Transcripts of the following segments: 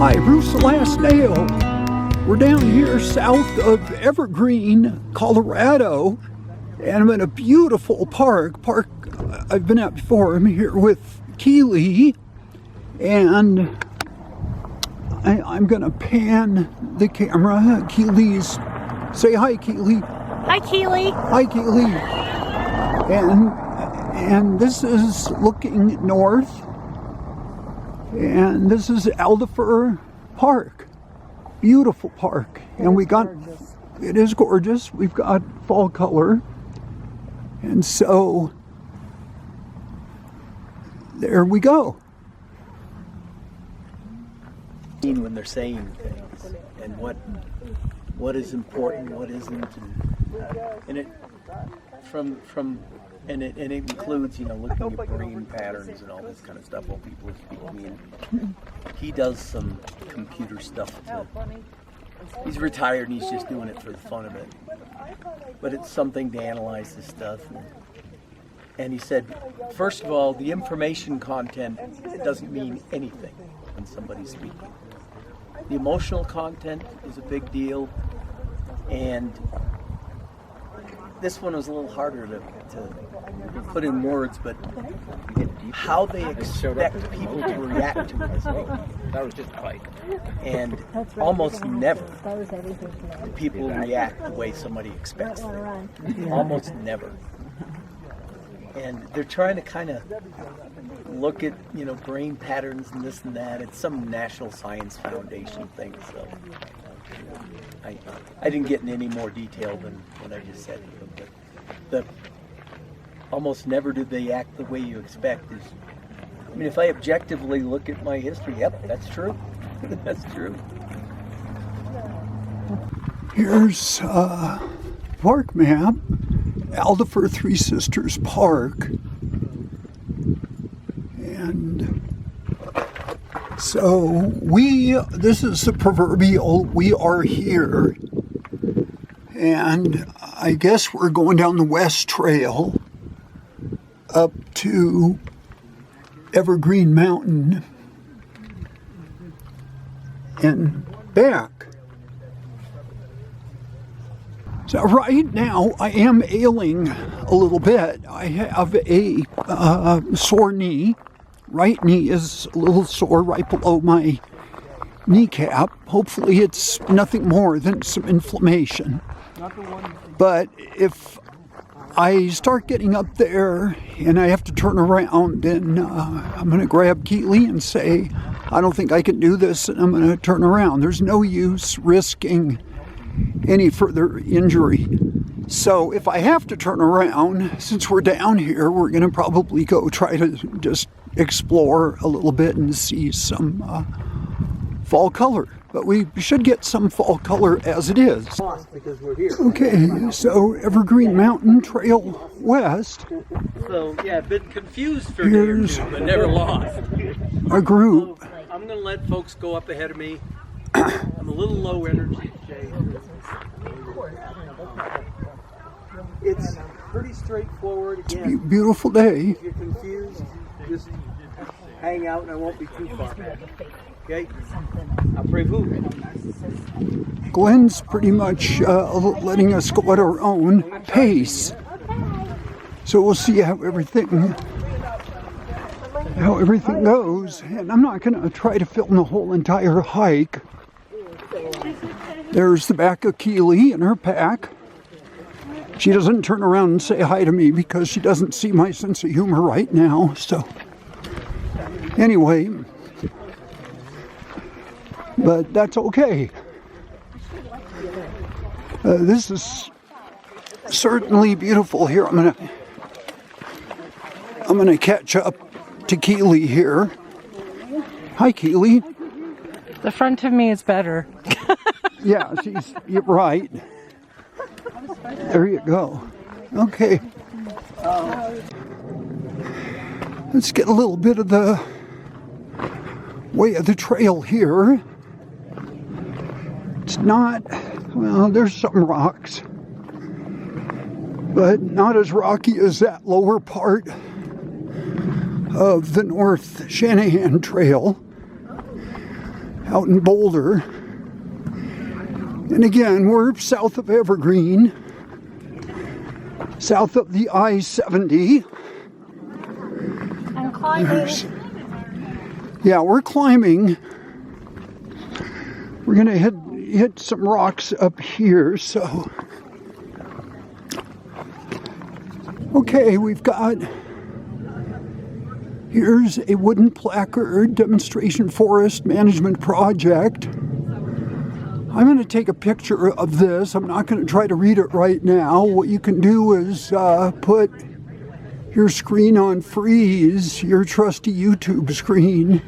Hi, Bruce the Last Nail. We're down here south of Evergreen, Colorado, and I'm in a beautiful park I've been at before. I'm here with Keeli, and I'm gonna pan the camera. Keeli's, say hi, Keeli. Hi, Keeli. Hi, Keeli. And this is looking north, and this is Alderfer Park. Beautiful park, and it is gorgeous. We've got fall color, and so there we go. When they're saying things and what is important, what isn't, and it it includes, looking at brain patterns and all this kind of stuff while people are speaking. And he does some computer stuff too. He's retired and he's just doing it for the fun of it. But it's something to analyze this stuff. And he said, first of all, the information content, it doesn't mean anything when somebody's speaking. The emotional content is a big deal, and this one was a little harder to put in words, but how they expect people to react to it. That was just a fight. And almost never do people react the way somebody expects them. Almost never. And they're trying to kind of look at, brain patterns and this and that. It's some National Science Foundation thing, so I didn't get in any more detail than what I just said. But almost never do they act the way you expect. If I objectively look at my history, yep, that's true. That's true. Here's a park map. Alderfer Three Sisters Park, and so this is the proverbial we are here, and I guess we're going down the West Trail up to Evergreen Mountain and back. So right now I am ailing a little bit. I have a sore knee. Right knee is a little sore right below my kneecap. Hopefully it's nothing more than some inflammation. But if I start getting up there and I have to turn around, and I'm going to grab Keeli and say, I don't think I can do this, and I'm going to turn around. There's no use risking any further injury. So if I have to turn around, since we're down here, we're going to probably go try to just explore a little bit and see some fall color. But we should get some fall color as it is. Okay, so Evergreen Mountain Trail West. So yeah, I've been confused for a day or two, but never lost. A group. So I'm going to let folks go up ahead of me. I'm a little low energy today. It's pretty straightforward. Again, It's a beautiful day. if you're confused, just hang out and I won't be too far back. Okay? Après-vous. Glenn's pretty much letting us go at our own pace. So we'll see how everything goes. And I'm not going to try to film the whole entire hike. There's the back of Keeli and her pack. She doesn't turn around and say hi to me because she doesn't see my sense of humor right now. So anyway, but that's okay. This is certainly beautiful here. I'm gonna catch up to Keeli here. Hi, Keeli. The front of me is better. Yeah, you're right. There you go. Okay. Let's get a little bit of the way of the trail here. It's not, well, there's some rocks, but not as rocky as that lower part of the North Cheyenne Trail. out in Boulder. And again, we're south of Evergreen, south of the I-70. I'm climbing. Yeah, we're climbing. We're gonna hit some rocks up here, so. Okay, we've got, here's a wooden placard, demonstration forest management project. I'm going to take a picture of this. I'm not going to try to read it right now. What you can do is put your screen on freeze, your trusty YouTube screen,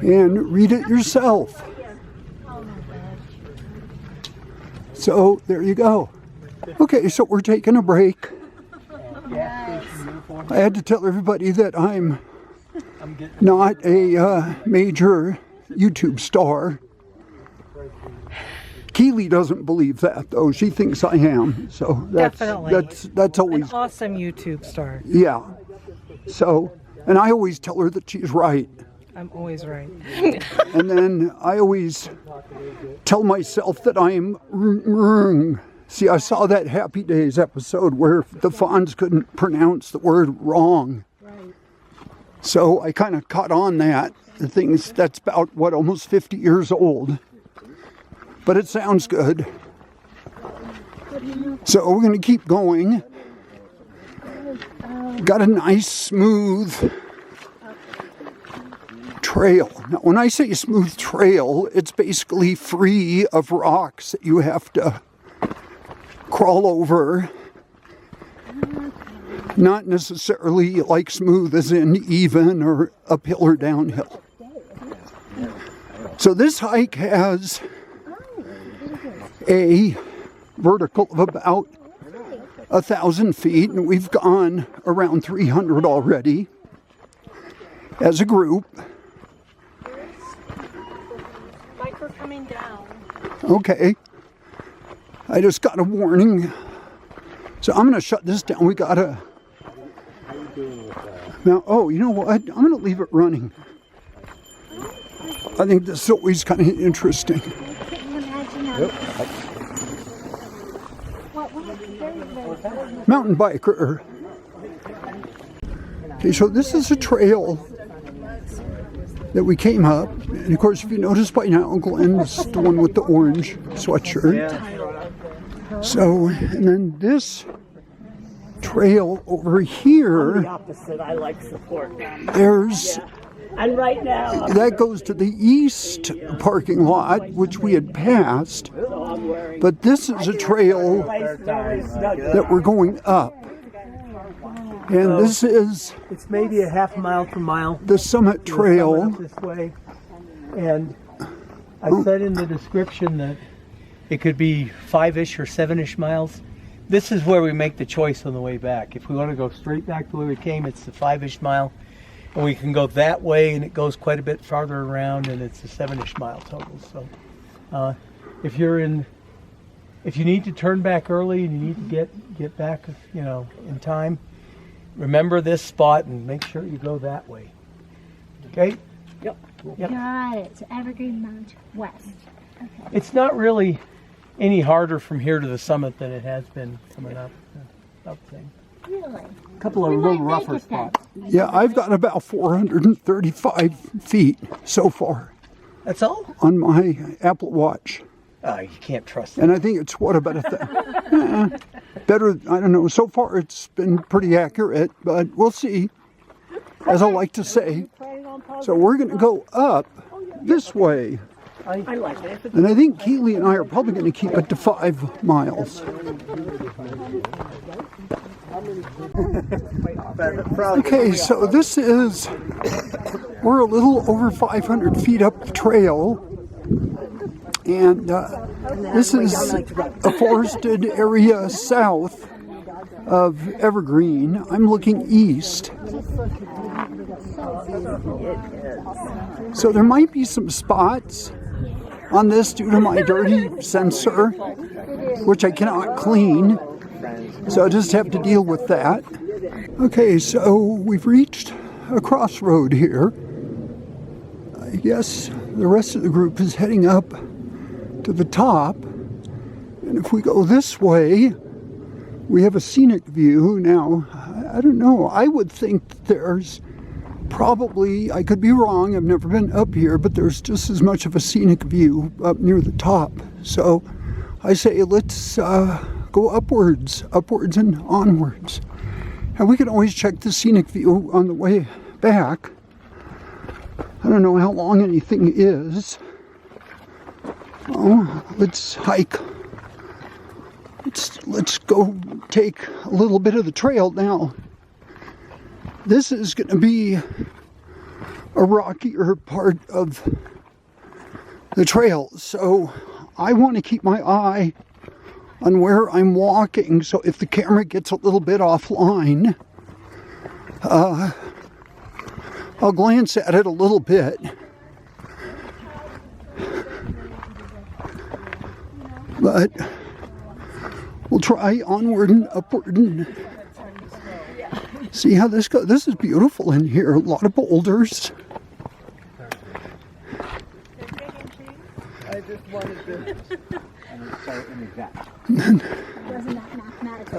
and read it yourself. So there you go. Okay, so we're taking a break. I had to tell everybody that I'm not a major YouTube star. Keely doesn't believe that, though. She thinks I am. So Definitely. That's always an awesome YouTube star. Yeah. So, and I always tell her that she's right. I'm always right. And then I always tell myself that I'm wrong. See, I saw that Happy Days episode where the Fonz couldn't pronounce the word wrong. Right. So I kind of caught on that. The thing's, that's about, what, almost 50 years old. But it sounds good. So we're going to keep going. Got a nice, smooth trail. Now, when I say smooth trail, it's basically free of rocks that you have to crawl over. Not necessarily like smooth as in even or uphill or downhill. So this hike has a vertical of about 1,000 feet, and we've gone around 300 already as a group. Like we're coming down. Okay. I just got a warning. So I'm going to shut this down. We got to... Now, oh, you know what? I'm going to leave it running. I think this is always kind of interesting. Mountain biker. Okay, so this is a trail that we came up. And of course, if you notice by now, Glenn's the one with the orange sweatshirt. So, and then this trail over here, the opposite. I like support. there's, And right now, that goes to the east parking lot, which we had passed. But this is a trail that we're going up. And this is it's maybe a half mile to mile. the Summit Trail. This way, and I said in the description that it could be 5-ish or 7-ish miles. This is where we make the choice on the way back. If we want to go straight back the way we came, it's the 5-ish mile, and we can go that way, and it goes quite a bit farther around, and it's a 7-ish mile total. So, if you need to turn back early and you need to get back, in time, remember this spot and make sure you go that way. Okay? Yep. Got it. So Evergreen Mountain West. Okay. It's not really any harder from here to the summit than it has been coming up thing. Really? A couple of little rougher spots. Yeah, I've got about 435 feet so far That's all? on my Apple Watch. You can't trust that. And I think it's, what, about better, I don't know. So far it's been pretty accurate, but we'll see, as I like to say. So we're going to go up this way. I like it. And I think Keely and I are probably going to keep it to 5 miles. Okay, so this is, we're a little over 500 feet up the trail. And this is a forested area south of Evergreen. I'm looking east. So there might be some spots on this due to my dirty sensor, which I cannot clean. So I just have to deal with that. Okay, so we've reached a crossroad here. I guess the rest of the group is heading up to the top. And if we go this way, we have a scenic view. Now, I don't know, I would think that there's probably, I could be wrong, I've never been up here, but there's just as much of a scenic view up near the top. So I say let's go upwards and onwards. And we can always check the scenic view on the way back. I don't know how long anything is. Oh, let's hike. Let's go take a little bit of the trail now. This is going to be a rockier part of the trail, so I want to keep my eye on where I'm walking, so if the camera gets a little bit offline, I'll glance at it a little bit. But we'll try onward and upward and see how this goes. This is beautiful in here. A lot of boulders. I just wanted to.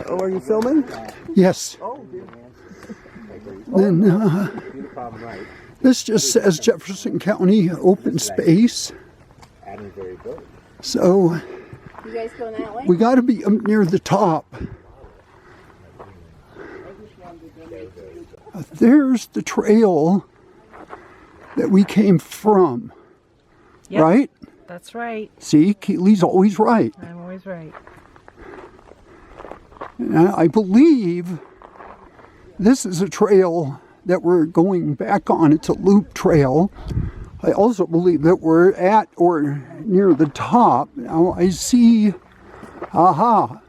Oh, are you filming? Yes. Oh, dude. Then this just says Jefferson County open space. So you guys going that way? we got to be up near the top. There's the trail that we came from, Yep, right? that's right. See, Keely's always right. I'm always right. And I believe this is a trail that we're going back on. It's a loop trail. I also believe that we're at or near the top. Now I see, I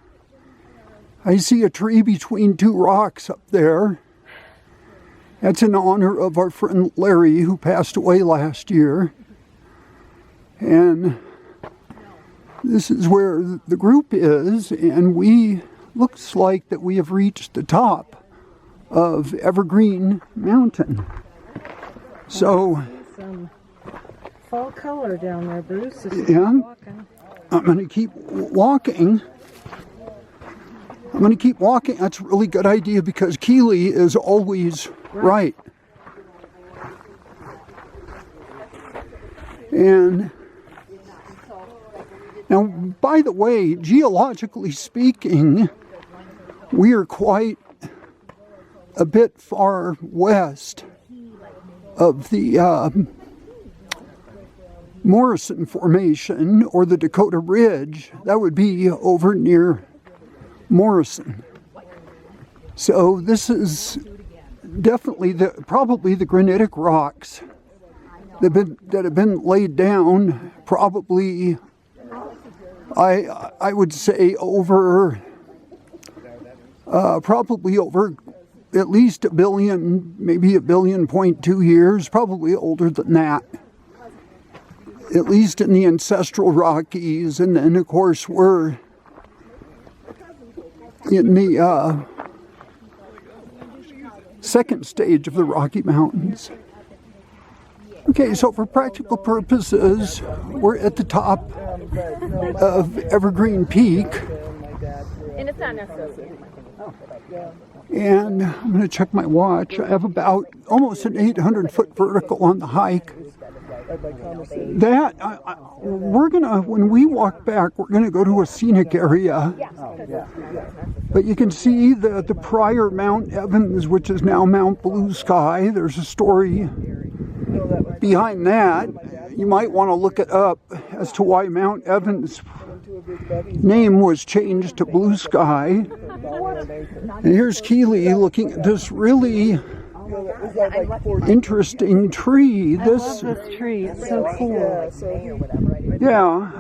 see a tree between two rocks up there. That's in honor of our friend Larry, who passed away last year. And this is where the group is, and looks like that we have reached the top of Evergreen Mountain. So, Some fall color down there, Bruce. yeah, I'm going to keep walking. That's a really good idea because Keely is always right. And now, by the way, geologically speaking, we are quite a bit far west of the Morrison Formation or the Dakota Ridge. That would be over near Morrison. So this is definitely probably the granitic rocks that have been laid down, probably I would say over probably over at least 1 billion, maybe 1.2 billion years, probably older than that. At least in the ancestral Rockies, and then of course we're in the second stage of the Rocky Mountains. Okay, so for practical purposes, we're at the top of Evergreen Peak. And it's not necessary. And I'm going to check my watch. I have about almost an 800-foot vertical on the hike. That, we're going to, when we walk back, we're going to go to a scenic area. But you can see the prior Mount Evans, which is now Mount Blue Sky. There's a story behind that. You might want to look it up as to why Mount Evans' name was changed to Blue Sky. And here's Keely looking at this really interesting tree. I love this tree. It's so cool. Yeah,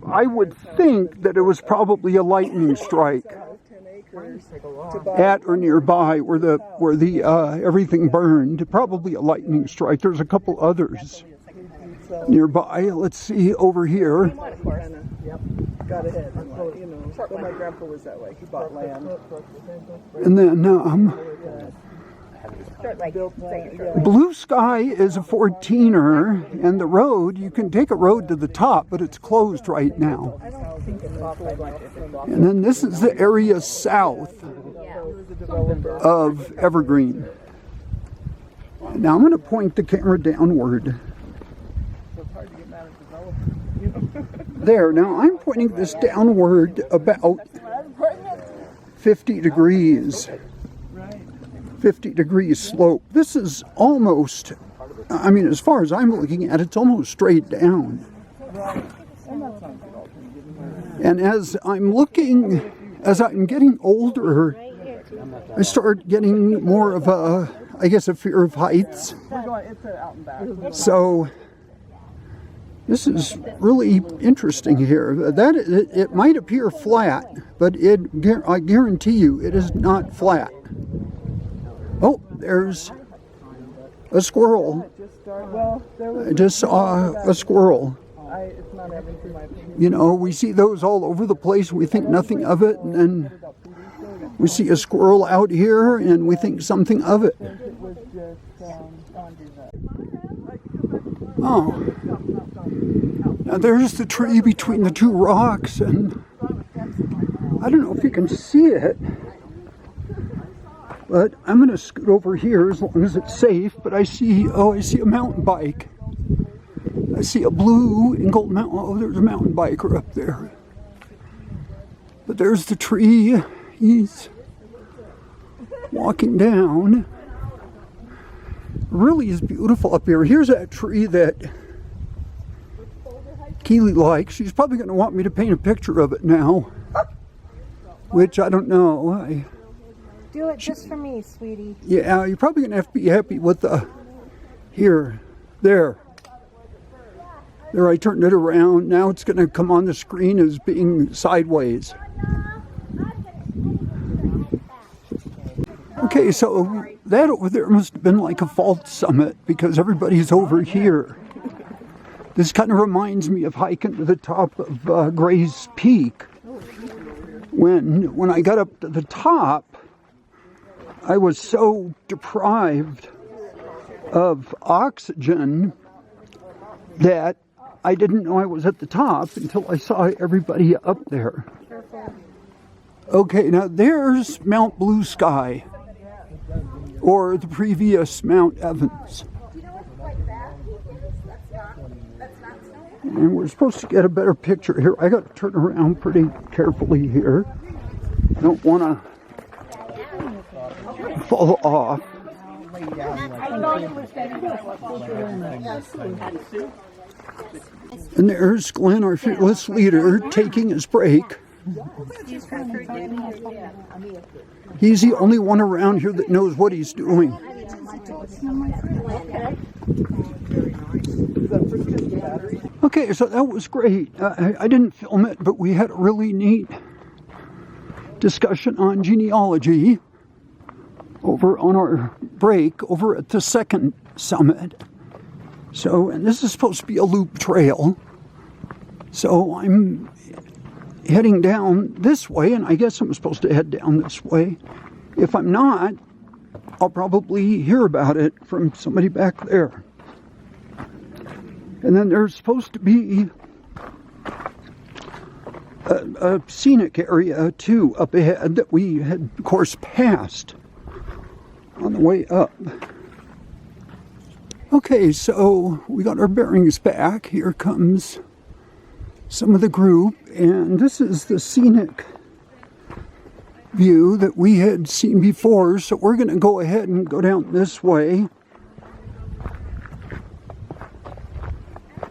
I would think that it was probably a lightning strike at or nearby where the everything burned. Probably a lightning strike. There's a couple others nearby. Let's see over here. Got ahead. You know, but my grandpa was that way. He bought land. And then Blue Sky is a 14er, and the road, you can take a road to the top, but it's closed right now. And then this is the area south of Evergreen. Now I'm going to point the camera downward. There, now I'm pointing this downward about 50 degrees. 50 degrees slope. This is almost, I mean, as far as I'm looking at, it's almost straight down. And as I'm looking, as I'm getting older, I start getting more of a, I guess, a fear of heights. So this is really interesting here. That it might appear flat, but I guarantee you it is not flat. Oh, there's a squirrel. I just saw a squirrel. You know, we see those all over the place. We think nothing of it, and then we see a squirrel out here, and we think something of it. Oh, now there's the tree between the two rocks, and I don't know if you can see it, but I'm going to scoot over here as long as it's safe. But I see a mountain bike. I see a blue and gold mountain. Oh, there's a mountain biker up there. But there's the tree. He's walking down. Really is beautiful up here. Here's that tree that Keely likes. She's probably going to want me to paint a picture of it now, which I don't know. Do it just for me, sweetie. Yeah, you're probably going to have to be happy with the, there, I turned it around. Now it's going to come on the screen as being sideways. Okay, so that over there must have been like a false summit because everybody's over here. This kind of reminds me of hiking to the top of Gray's Peak. When I got up to the top, I was so deprived of oxygen that I didn't know I was at the top until I saw everybody up there. Okay, now there's Mount Blue Sky, or the previous Mount Evans. And we're supposed to get a better picture here. I got to turn around pretty carefully here. I don't want to fall off. And there's Glenn, our fearless leader, taking his break. He's the only one around here that knows what he's doing. Okay, so that was great. I didn't film it, but we had a really neat discussion on genealogy over on our break over at the second summit. So, and this is supposed to be a loop trail. So I'm heading down this way, and I guess I'm supposed to head down this way. If I'm not, I'll probably hear about it from somebody back there. And then there's supposed to be a scenic area too up ahead that we had, of course, passed on the way up. Okay, so we got our bearings back. Here comes some of the group, and this is the scenic view that we had seen before, so we're going to go ahead and go down this way,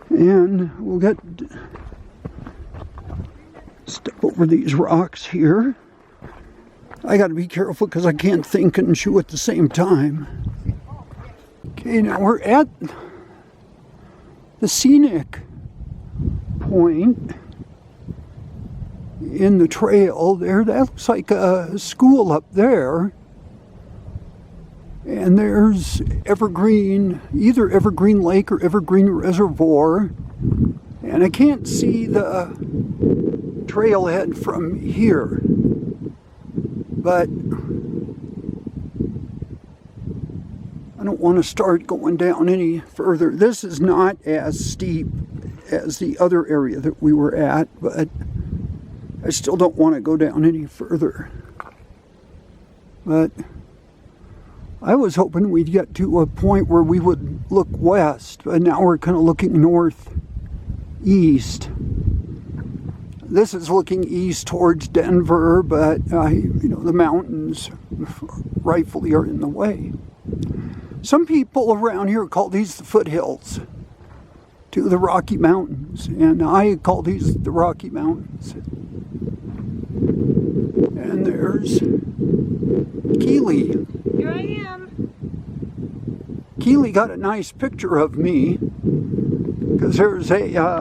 and we'll step over these rocks here. I got to be careful because I can't think and chew at the same time. Okay, now we're at the scenic point in the trail there. That looks like a school up there. And there's Evergreen, either Evergreen Lake or Evergreen Reservoir. And I can't see the trailhead from here. But don't want to start going down any further. This is not as steep as the other area that we were at, but I still don't want to go down any further. But I was hoping we'd get to a point where we would look west, but now we're kind of looking northeast. This is looking east towards Denver, but the mountains rightfully are in the way. Some people around here call these the foothills to the Rocky Mountains, and I call these the Rocky Mountains. And there's Keeli. Here I am. Keeli got a nice picture of me because there's a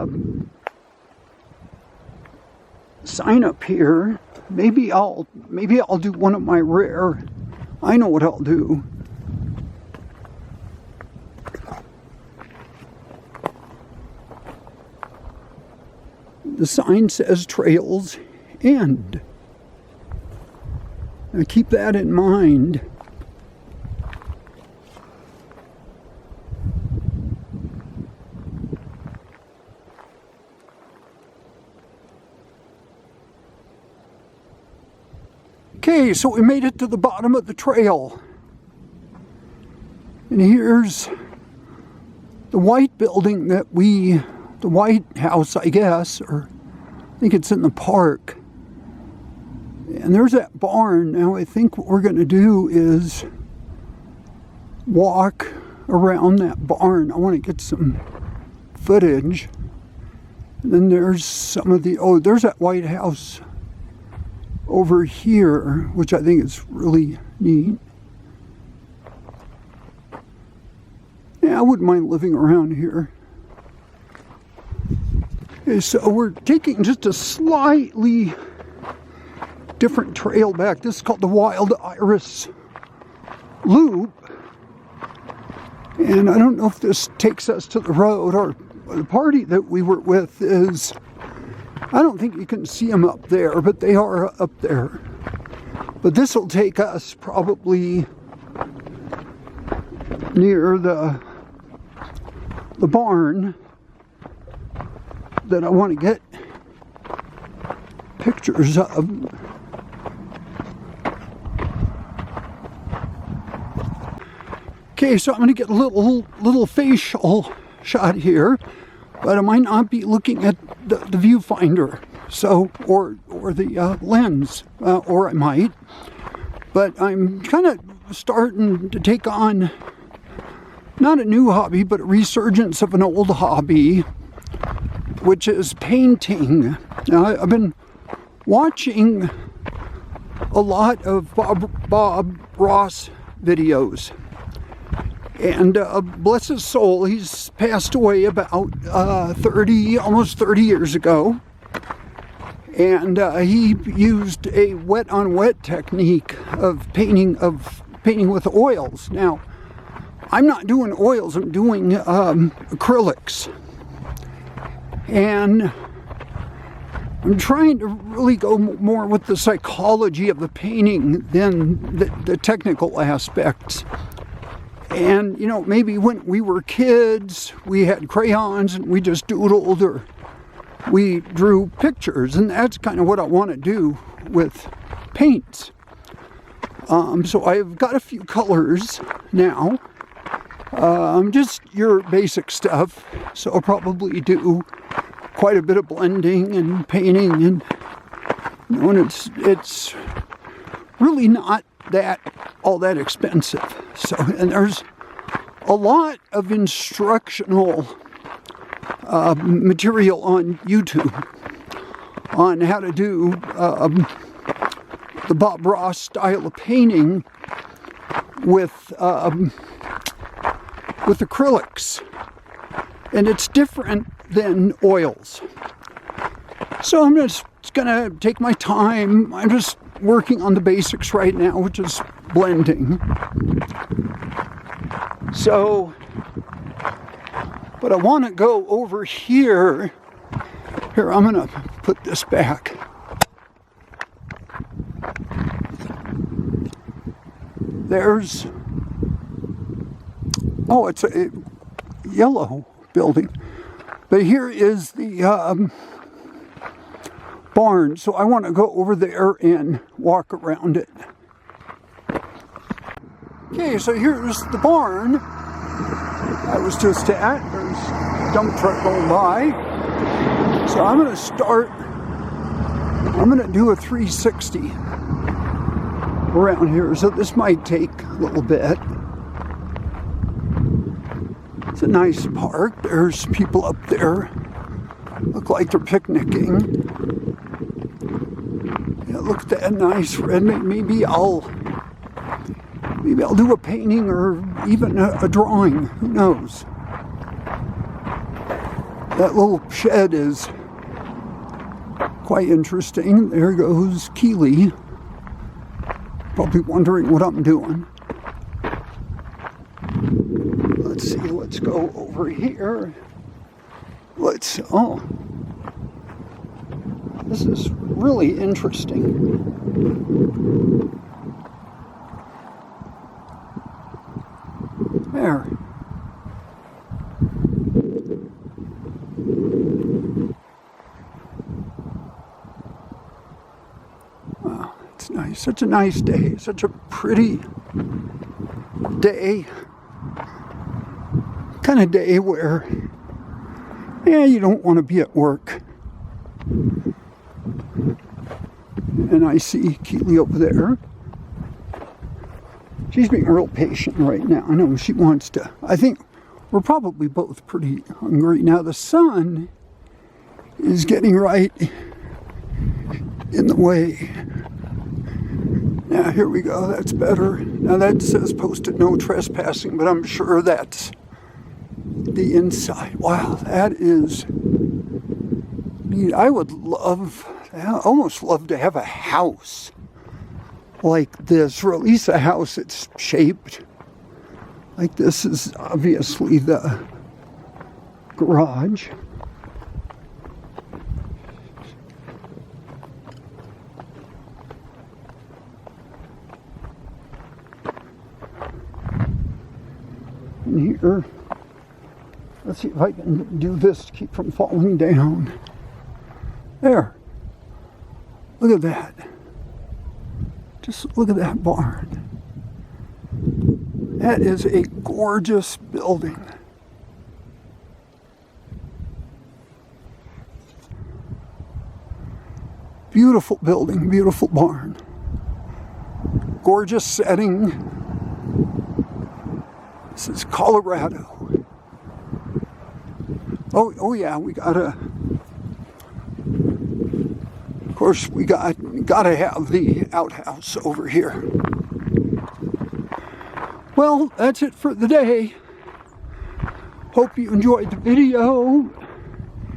sign up here. Maybe I'll do one of my rare. I know what I'll do. The sign says trails end. Now keep that in mind. Okay, so we made it to the bottom of the trail. And here's the white building the White House, I guess, or I think it's in the park. And there's that barn. Now I think what we're going to do is walk around that barn. I want to get some footage. And then there's some of there's that White House over here, which I think is really neat. Yeah, I wouldn't mind living around here. Okay, so we're taking just a slightly different trail back. This is called the Wild Iris Loop. And I don't know if this takes us to the road, or the party that we were with is, I don't think you can see them up there, but they are up there. But this will take us probably near the barn that I want to get pictures of. Okay, so I'm going to get a little facial shot here, but I might not be looking at the viewfinder, so or the lens, or I might. But I'm kind of starting to take on not a new hobby, but a resurgence of an old hobby, which is painting. Now, I've been watching a lot of Bob Ross videos. And bless his soul, he's passed away about almost 30 years ago. And he used a wet-on-wet technique of painting with oils. Now, I'm not doing oils, I'm doing acrylics. And I'm trying to really go more with the psychology of the painting than the technical aspects. And, maybe when we were kids, we had crayons and we just doodled, or we drew pictures. And that's kind of what I want to do with paints. So I've got a few colors now. Just your basic stuff. So I'll probably do quite a bit of blending and painting. And, and it's really not all that expensive. So, and there's a lot of instructional material on YouTube on how to do the Bob Ross style of painting with acrylics, and it's different than oils. So I'm just gonna take my time. I'm just working on the basics right now, which is blending. So, but I want to go over here. Here, I'm gonna put this back. There's Oh, it's a yellow building. But here is the barn, so I want to go over there and walk around it. Okay, so here's the barn I was just at. There's a dump truck going by. So I'm going to do a 360 around here. So this might take a little bit. It's a nice park. There's people up there. Look like they're picnicking. Yeah, look at that nice red. Maybe I'll do a painting or even a drawing. Who knows? That little shed is quite interesting. There goes Keeli. Probably wondering what I'm doing. Let's see, let's go over here. Oh. This is really interesting. There. Wow, it's nice. Such a nice day. Such a pretty day. Kind of day where, you don't want to be at work. And I see Keeli over there. She's being real patient right now. I know she wants to. I think we're probably both pretty hungry. Now the sun is getting right in the way. Now here we go. That's better. Now that says posted no trespassing, but I'm sure that's the inside. Wow, that is neat. I would almost love to have a house like this, or at least a house that's shaped like this. Is obviously the garage. And here, let's see if I can do this to keep from falling down. There. Look at that. Just look at that barn. That is a gorgeous building. Beautiful building, beautiful barn. Gorgeous setting. This is Colorado. Oh yeah, we gotta. Of course, we gotta have the outhouse over here. Well, that's it for the day. Hope you enjoyed the video.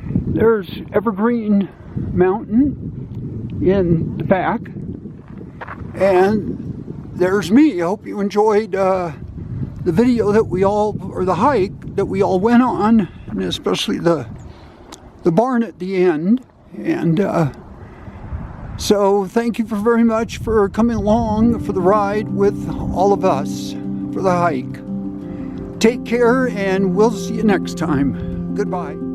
There's Evergreen Mountain in the back, and there's me. I hope you enjoyed the video that the hike that we all went on, and especially the barn at the end. And so thank you very much for coming along for the ride with all of us for the hike. Take care, and we'll see you next time. Goodbye.